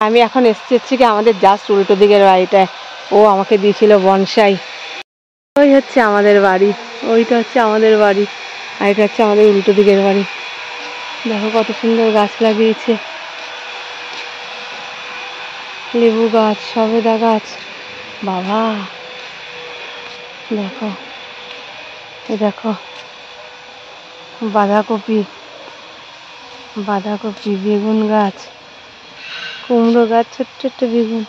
আমি এখন এসেছি কি আমাদের জাস্ট উল্টো দিকের বাড়িটায়। ও আমাকে দিয়েছিল বনসাই। ওই হচ্ছে আমাদের বাড়ি, ওইটা হচ্ছে আমাদের বাড়ি, আর এটা হচ্ছে আমাদের উল্টো দিকের বাড়ি। দেখো কত সুন্দর গাছ লাগিয়েছে, লেবু গাছ, সবেদা গাছ। বাবা দেখো, দেখো বাঁধাকপি, বাঁধাকপি, বেগুন গাছ, কুমড়ো গাছ, ছোট্ট ছোট্ট বেগুন,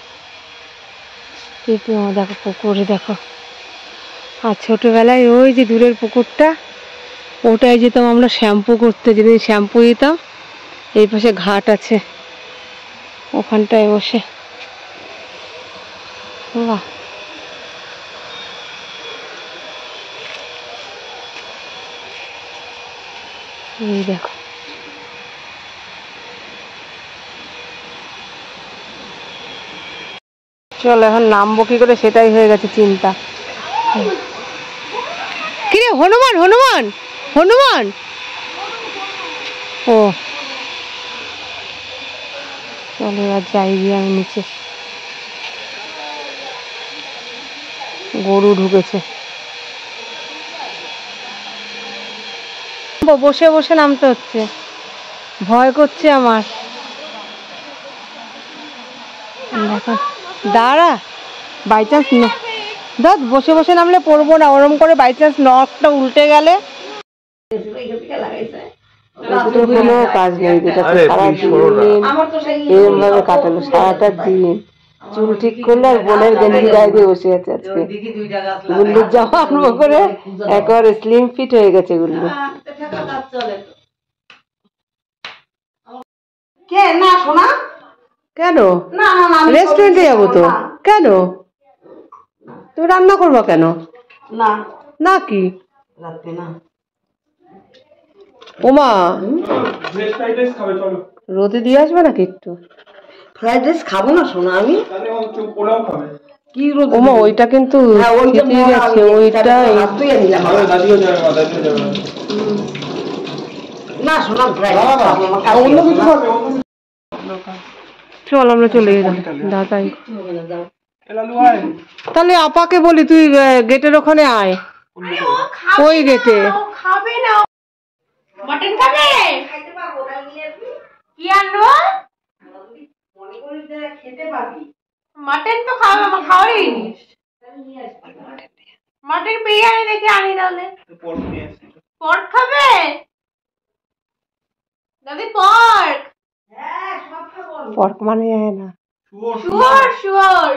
পেঁপে। দেখো পুকুরে দেখো। আর ছোটবেলায় ওই যে দূরের পুকুরটা, ওটাই যেতাম আমরা শ্যাম্পু করতে। যেদিন শ্যাম্পু দিতাম, এই পাশে ঘাট আছে, ওখানটায় বসে। বাহ, এই দেখো। চলো এখন নামবো কি করে সেটাই হয়ে গেছে চিন্তা। কিরে হনুমান, হনুমান, হনুমান। ও চলো এবার যাই গিয়ে আমি নিচে। গরু ঢুকেছে। বসে বসে নামতে হচ্ছে, ভয় করছে আমার। দাঁড়া, বাই চান্স না, ধর বসে বসে নামলে পড়বো না, ওরম করে বাই চান্স নখটা উল্টে গেলে কোনো কাজ নেই। সারাদিন এরম ভাবে কাটালো, সারাটা দিন। চুল ঠিক করলে আর বোনের গেঞ্জি গায়ে দিয়ে বসে আছে আজকে। গুল্লুর জামা আনবো করে একেবারে স্লিম ফিট হয়ে গেছে গুল্লু। কেন রেস্টুরেন্টে যাবো তো? কেন তুমি রান্না করবো কেন? না না কি ওমা, রোদে দিয়ে আসবে নাকি একটু? ফ্রাইড রাইস খাবো না সোনা আমি। কি রোদ? ওমা ওইটা কিন্তু খেতে গেছে, ওইটা না সোনা, চল আমরা চলে গেলাম দাদাই। তাহলে আপাকে বলি তুই গেটের ওখানে আয়, ওই গেটে। মটন খাবে? কি আনবো? মটন তো খাওয়া খাওয়াই নি। মটন বিরিয়ানি দেখে আনি তাহলে। পর্ক খাবে দাদি? পর্ক, হ্যাঁ সব খাবো। পর্ক মানে না, শুয়োর, শুয়োর।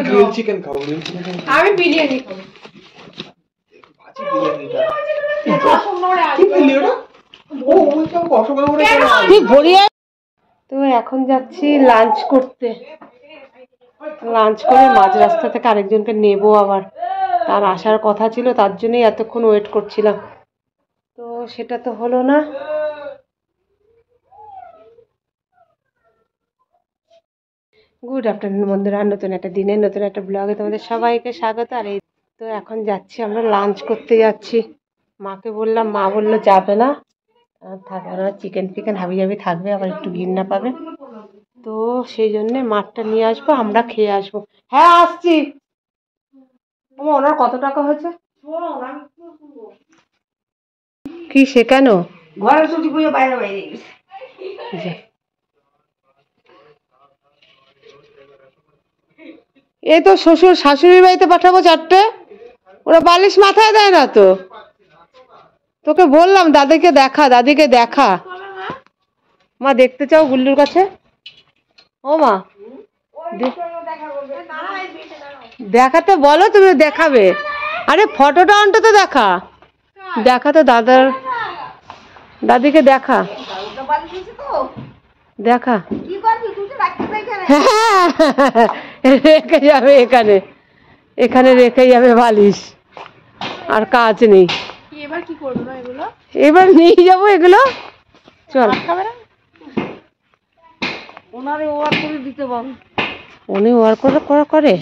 গ্রিল চিকেন খাবো, গ্রিল চিকেন। আমি বিরিয়ানি খাবো। তো এখন যাচ্ছি লাঞ্চ করতে। লাঞ্চ করে মাঝ রাস্তা থেকে আরেকজনকে নেবো আবার। তার আসার কথা ছিল, তার জন্যই এতক্ষণ ওয়েট করছিলাম, তো সেটা তো হলো না। গুড আফটারনুন বন্ধুরা, নতুন একটা দিনের নতুন একটা ব্লগে তোমাদের সবাইকে স্বাগত। আর এই তো এখন যাচ্ছি আমরা লাঞ্চ করতে যাচ্ছি। মাকে বললাম, মা বললো যাবে না, থাকবে না, চিকেন ফিকেন হাবি জাবি থাকবে, আবার একটু ঘিন্না পাবে, তো সেই জন্যে মাঠটা নিয়ে আসবো, আমরা খেয়ে আসবো। হ্যাঁ আসছি। ওনার কত টাকা হয়েছে কি সে কেন ঘরে ছুটি করে বাইরে বাইরে গেছে? এই তো শ্বশুর শাশুড়ির বাড়িতে পাঠাবো 4টে, ওরা বালিশ মাথায় দেয় না তো। তোকে বললাম দাদিকে দেখা, দাদিকে দেখা। মা দেখতে চাও গুল্লুর কাছে? ও মা দেখাতে বলো, তুমি দেখাবে। আরে ফটোটা অন্তত দেখা, দেখা তো দাদার, দাদিকে দেখা, দেখা। রেখে যাবে এখানে, এখানে রেখে যাবে বালিশ, আর কাজ নেই। এবার কি করবো এগুলো? এবার নিয়ে যাবো এগুলো। চল, ওনারে ওয়ার করে দিতে বল। উনি ওয়ার করে কত করে?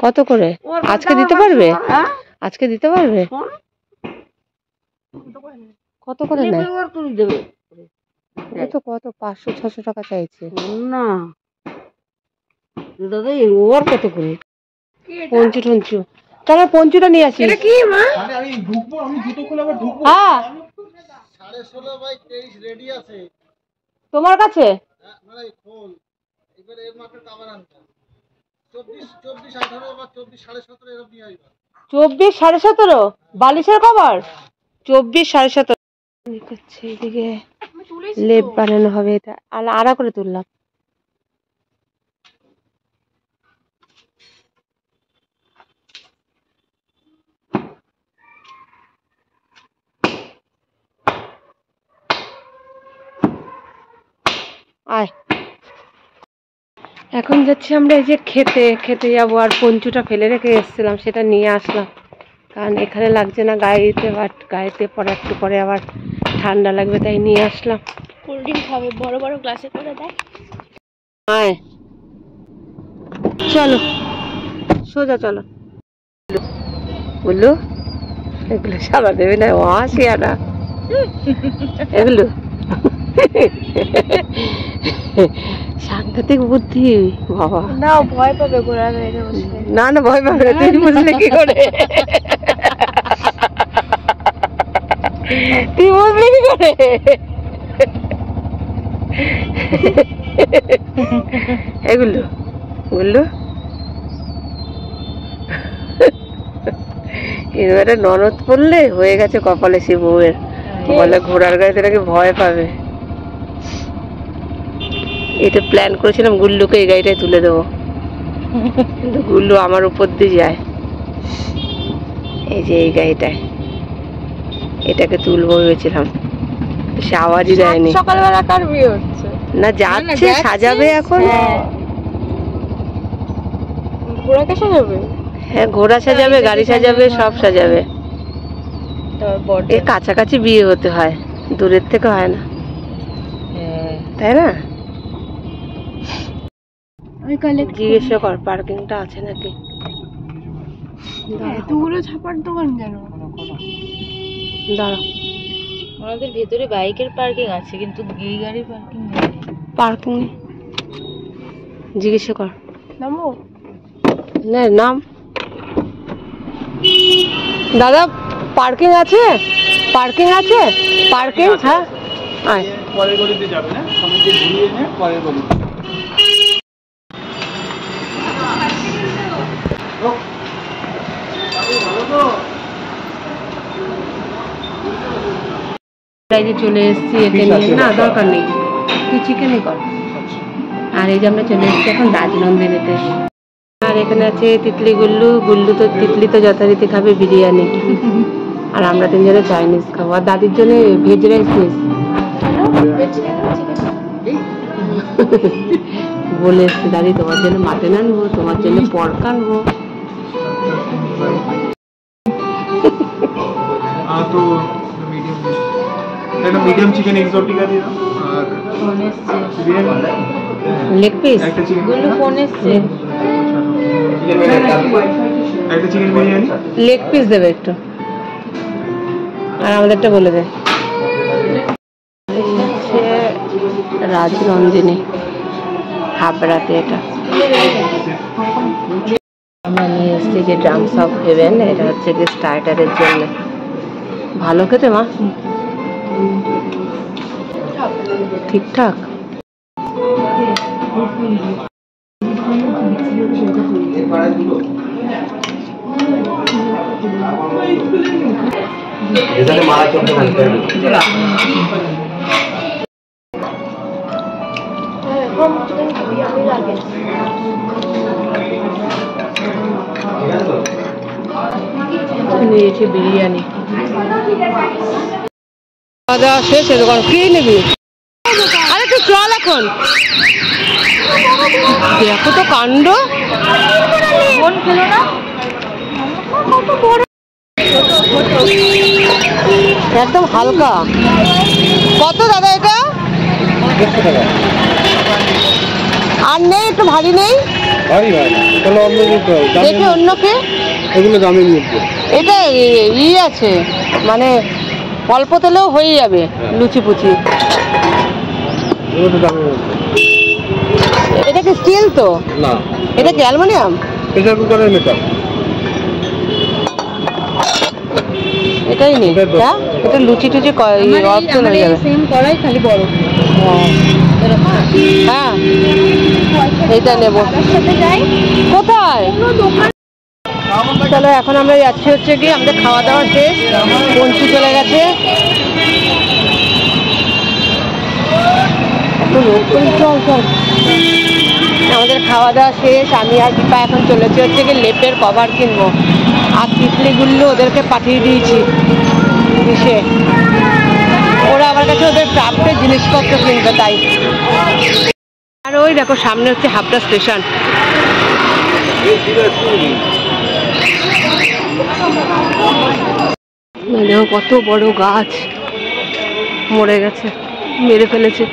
কত করে আজকে দিতে পারবে? আজকে দিতে পারবে? কত করে নেয়? তো কত 500-600 টাকা চাইছে না দাদা ওর কত করে পঞ্চু টঞ্চু। চলো পঞ্চুটা নিয়ে আসি। এটা কি মা? আমি ঢুকবো, আমি জুতো খুলে আবার ঢুকবো। হ্যাঁ 16.5 বাই 23 রেডি আছে তোমার কাছে। মানে খোল এবারে এর মাপে কভার আনতে 24 18 বা 24 17.5 এরকম নিয়ে আসবা। 24 17.5 বালিশের কভার 24 17.5 করছে। এদিকে লেপ বানানো হবে, এটা আড়া করে তুললাম। আয় এখন যাচ্ছি আমরা এই যে খেতে যাবো। আর পঞ্চুটা ফেলে রেখে এসেছিলাম, সেটা নিয়ে আসলাম, কারণ এখানে লাগছে না গাড়িতে, বাট গাড়িতে পরে একটু পরে আবার ঠান্ডা লাগবে, তাই নিয়ে আসলাম। কোল্ড ড্রিঙ্ক খাবে, বড় বড় গ্লাসে করে দেয়। আয় চলো সোজা চলো। বললো এগুলো সাদা দেবে না, ও আসিয়া না এগুলো সাংঘাতিক বুদ্ধি বাবা। না ভয় পাবে ঘোড়া গাড়িতে বসলে। না না ভয় পাবে না, তুই বুঝলে কি করে? তুই বুঝলি কি করে? এগুলো বললো এবারে ননদ পড়লে হয়ে গেছে কপালে সে বউয়ের। বলে ঘোড়ার গাড়িতে নাকি ভয় পাবে। এটা প্ল্যান করেছিলাম গুল্লুকে এই গাড়িটায় তুলে দেবো, কিন্তু গুল্লু আমার উপর দিয়ে যায়। এই যে এই গাড়িটায় এটাকে তুলবো ভেবেছিলাম, সে আওয়াজই দেয়নি। সকালবেলা কার বিয়ে হচ্ছে? না যাচ্ছে, সাজাবে এখন। ঘোড়াকে সাজাবে? হ্যাঁ ঘোড়া সাজাবে, গাড়ি সাজাবে, সব সাজাবে। এ কাছাকাছি বিয়ে হতে হয়, দূরের থেকে হয় না, তাই না? জিজ্ঞেস কর পার্কিংটা আছে নাকি। এতগুলো ছাপার দোকান কেন? দাঁড়া, আমাদের ভেতরে বাইকের পার্কিং আছে, কিন্তু এই গাড়ির পার্কিং নেই। পার্কিং জিজ্ঞেস কর। নামো না নাম। দাদা পার্কিং আছে? পার্কিং আছে? পার্কিং হ্যাঁ। আয় পরের গলিতে যাবে না, সামনে দিয়ে ঘুরিয়ে এনে পরের গলিতে। এই যে চলে এসেছি একে নিয়ে। না দরকার নেই, তুই চিকেনই কর। আর এই যে আমরা চলে এসেছি এখন রাজনন্দিনীতে। আর এখানে আছে তিতলি গুল্লু। গুল্লু তো তিতলি তো যথারীতি খাবে বিরিয়ানি, আর আমরা তিনজনে চাইনিজ খাবো। আর দাদির জন্য ভেজ রাইস বলে এসছে, দাদি তোমার জন্য মাটন আনবো, তোমার জন্য পর্ক আনবো। তো মিডিয়াম চিকেন এক্সোটিকা দিয়ে দাও। আর লেগ পিস একটা চিকেন, গুল্লু ফোন এসছে। একটা চিকেন বিরিয়ানি। লেগ পিস দেবে একটু, আর আমাদেরটা বলে দে। রাজনন্দিনী হাবড়াতে এটা। আমরা নিয়ে এসেছি যে ড্রামস অফ হেভেন, এটা হচ্ছে কি স্টার্টারের জন্য। ভালো খেতে মা? ঠিকঠাক। নিয়েছি বিরিয়ানি। খাওয়া দাওয়া শেষ, দোকান কি নিবি? আরে তুই চল এখন, দেখো তো কাণ্ড। একদম হালকা। কত দাদা এটা? আর নেই একটু ভারী নেই? দেখে অন্যকে এগুলো দামের মধ্যে। এটা আছে মানে অল্প তেলেও হয়ে যাবে লুচি পুচি। এটা কি স্টিল তো? না, এটা কি অ্যালুমিনিয়াম? প্রেসার কুকারের মেটাল। এটাই নেই। হ্যাঁ, এটা লুচি টুচি অপশন হয়ে যাবে। সেম করাই খালি বড়। হ্যাঁ, এইটা নেব। কোথায়? চলো এখন আমরা যাচ্ছি হচ্ছে কি আমাদের খাওয়া দাওয়া শেষ, পঞ্চু চলে গেছে। আমাদের খাওয়া দাওয়া শেষ, আমি আর দীপা এখন চলেছি হচ্ছে কি লেপের কভার কিনবো, আর তিতলিগুলো ওদেরকে পাঠিয়ে দিয়েছি দিশে, ওরা আমার কাছে ওদের ক্রাফটের জিনিসপত্র কিনবে তাই। আর ওই দেখো সামনে হচ্ছে হাবড়া স্টেশন। দেখো কত বড় গাছ মরে গেছে, মেরে ফেলেছে।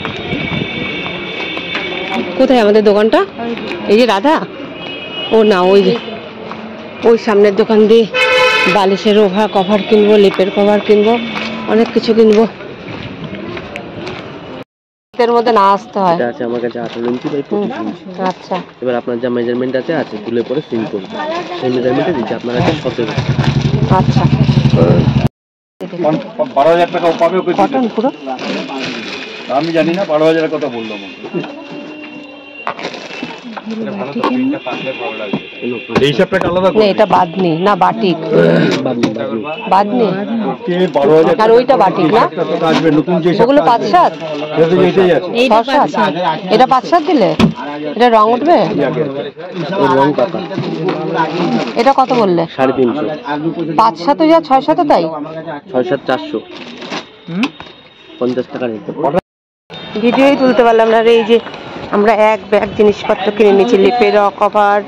কোথায় আমাদের দোকানটা? এই যে রাধা, ও না ওই যে ওই সামনের দোকান দিয়ে বালিশের কভার কিনবো, লেপের কভার কিনবো, অনেক কিছু কিনবো। এর মধ্যে না আসতে হয়। এটা আছে আমার কাছে 18 ইঞ্চি বাই 25 ইঞ্চি। আচ্ছা, এবার আপনার যা মেজারমেন্ট আছে তুলে পরে সিল করুন, সেই মেজারমেন্টে দিচ্ছি আপনার কাছে 17। আচ্ছা, 12,000 টাকা পাবে ওকে। কটন পুরো আমি জানি না, 12,000 কথা বললাম। এই হিসাবটা আলাদা না, এটা বাদনি না বাটিক, বাদনি আর ওইটা বাটিক না, আসবে নতুন যে ওগুলো 5-7 এটাই আছে। 6-7, এটা 5-7 দিলে এটা রং উঠবে। রং পাতা এটা কত বললে? 350। 5-7 যা 6-7 তাই। 6-7 400, 50 টাকা রেট। ভিডিওই তুলতে পারলাম না রে। এই যে আমরা এক ব্যাগ জিনিসপত্র কিনে নিয়েছি, লেপের কভার,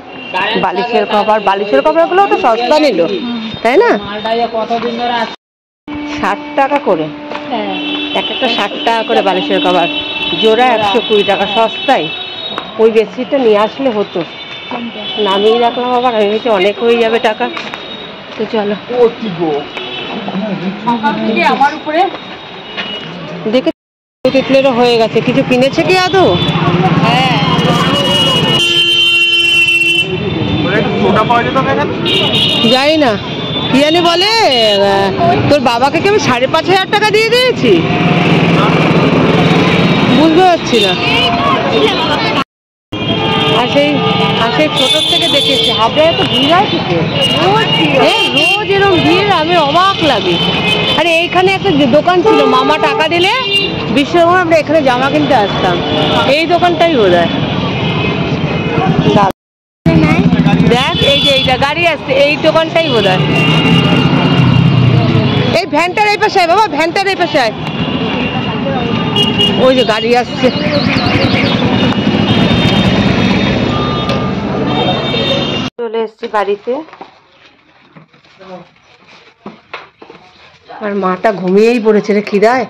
বালিশের কভার। বালিশের কভারগুলো তো সস্তা নিল, তাই না? 60 টাকা করে, এক একটা 60 টাকা করে বালিশের কভার, জোড়া 120 টাকা, সস্তায়। ওই বেডশিটটা নিয়ে আসলে হতো, নামিয়ে রাখলাম, আবার আমি ভেবেছি অনেক হয়ে যাবে টাকা। তো চলো দেখে তিতলেরও হয়ে গেছে। কিছু কিনেছে কি আদৌ? হ্যাঁ, যাই না, কি জানি বলে, তোর বাবাকে কি আমি 5,500 টাকা দিয়ে দিয়েছি, বুঝতে পারছি না। আর সেই ছোটোর থেকে দেখেছি হাবড়ায় তো ভিড় হয় কিছু, রোজ এরকম ভিড়, আমি অবাক লাগে। আরে এইখানে একটা দোকান ছিল, মামা টাকা দিলে বিশ্বকর্মা আমরা এখানে জামা কিনতে আসতাম, এই দোকানটাই বোধ হয়। দেখ এই যে এইটা গাড়ি আসছে, এই দোকানটাই বোধ হয়। এই ভ্যানটার এই পাশে আয় বাবা, ভ্যানটার এই পাশে আয়, ওই যে গাড়ি আসছে। চলে এসছি বাড়িতে, আর মাটা ঘুমিয়েই পড়েছে রে খিদায়।